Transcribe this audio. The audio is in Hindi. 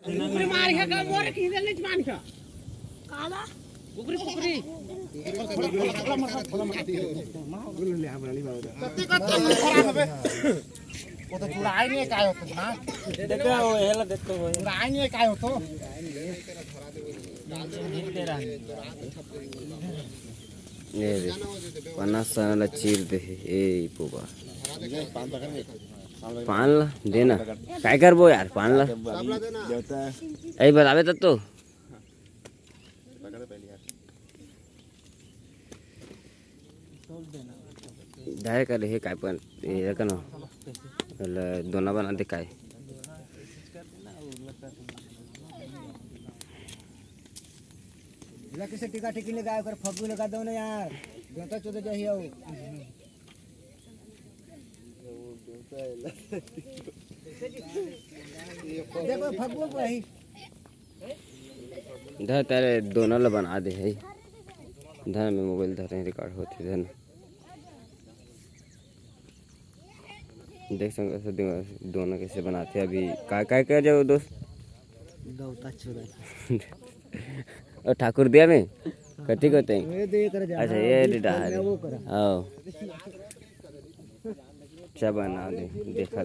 मार के का मोर खींचल नहीं मान का काला कुकरी कुकरी वो तो चुराई नहीं काय होतो ना देखो हेला देखो चुराई नहीं काय होतो ये पन्नास साला चीर दे ए पोबा पान ला देना काय कर बो यार पान ला ऐ बतावे तो दाय कर हे काय पण हे का ना दोना बना दे काय इला किसे टिका टिकी लगा कर फगू लगा दो ना यार देवता चोदे जाही आओ देखो फगू को ही धर तेरे दोनों ला बना दे है धर में मोबाइल धर रिकॉर्ड होती धर देख सकते दोनों कैसे बनाते हैं अभी काय कर जाओ दोस्त दौता चोदा और ठाकुर दिया में कथी करते हैं अच्छा ये डाल आओ क्या बना दे देखा